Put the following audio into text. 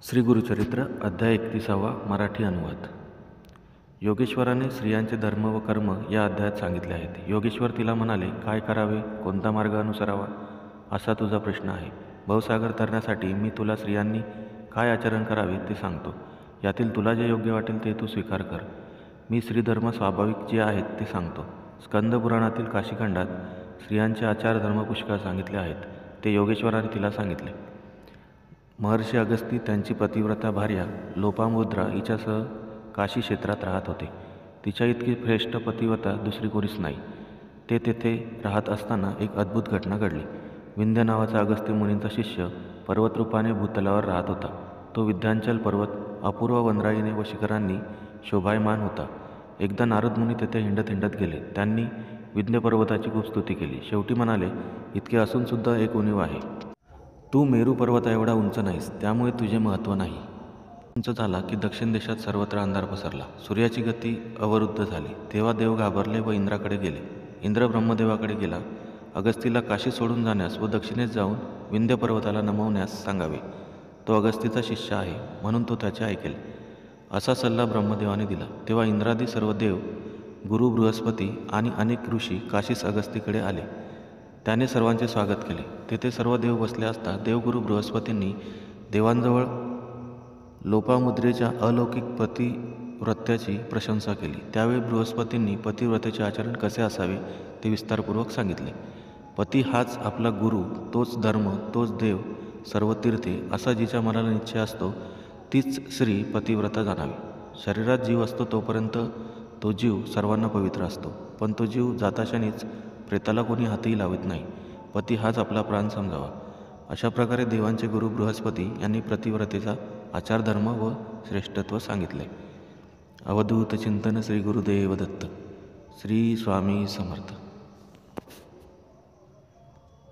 श्री गुरुचरित्र अध्याय 31 मराठी अनुवाद. योगेश्वराने स्त्रियांचे धर्म व कर्म या अध्यायात सांगितले आहेत. योगेश्वर तिला म्हणाले, काय करावे, कोणता मार्ग अनुसरावा, असा तुझा प्रश्न आहे. भवसागर तरण्यासाठी मी तुला स्त्रियांनी काय आचरण करावे ते सांगतो. यातील तुला जे योग्य वाटेल ते तू स्वीकार कर. मी स्त्रीधर्म स्वाभाविक जे आहेत ते सांगतो. स्कंद पुराणातील काशीखंडात स्त्रियांचे आचार धर्म पुष्कळ सांगितले आहेत. ते योगेश्वराने तिला सांगितले. महर्षी अगस्ती त्यांची पतिव्रता भार्या लोपामुद्रा हिच्यासह काशी क्षेत्रात राहत होते. तिच्या इतकी श्रेष्ठ पतिव्रता दुसरी कोणीच नाही. ते तेथे राहत असताना एक अद्भुत घटना घडली. विंध्य नावाचा अगस्त्य मुनींचा शिष्य पर्वतरूपाने भूतलावर राहत होता. तो विंध्याचल पर्वत अपूर्व वनराईने व शिखरांनी शोभायमान होता. एकदा नारद मुनी तेथे हिंडत हिंडत गेले. त्यांनी विंध्य पर्वताची खूप स्तुती केली. शेवटी म्हणाले, इतके असूनसुद्धा एक उणीव आहे. तू मेरू पर्वता एवढा उंच नाहीस, त्यामुळे तुझे महत्त्व नाही. उंच झाला की दक्षिण देशात सर्वत्र अंधार पसरला. सूर्याची गती अवरुद्ध झाली. तेव्हा देव घाबरले व इंद्राकडे गेले. इंद्र ब्रह्मदेवाकडे गेला. अगस्तीला काशी सोडून जाण्यास व दक्षिणेस जाऊन विंध्य पर्वताला नमवण्यास सांगावे. तो अगस्तीचा शिष्य आहे, म्हणून तो त्याचे ऐकेल, असा सल्ला ब्रह्मदेवाने दिला. तेव्हा इंद्रादी सर्व देव, गुरु बृहस्पती आणि अनेक ऋषी काशीस अगस्तीकडे आले. त्याने सर्वांचे स्वागत केले. तेथे सर्व देव बसले असता देवगुरु बृहस्पतींनी देवांजवळ लोपामुद्रेच्या अलौकिक पतिव्रत्याची प्रशंसा केली. त्यावेळी बृहस्पतींनी पतिव्रतेचे आचरण कसे असावे ते विस्तारपूर्वक सांगितले. पती हाच आपला गुरु, तोच धर्म, तोच देव, सर्व तीर्थे, असा जिच्या मनाला निश्चय असतो तीच स्त्री पतिव्रता जाणावी. शरीरात जीव असतो तोपर्यंत तो जीव सर्वांना पवित्र असतो, पण तो जीव जाताक्षणीच प्रेताला कोणी हातही लावत नाही. पती हाच आपला प्राण समजावा. अशा प्रकारे देवांचे गुरु बृहस्पती यांनी पतिव्रतेचा आचारधर्म व श्रेष्ठत्व सांगितले. अवधूत चिंतन श्री गुरुदेव दत्त. श्री स्वामी समर्थ.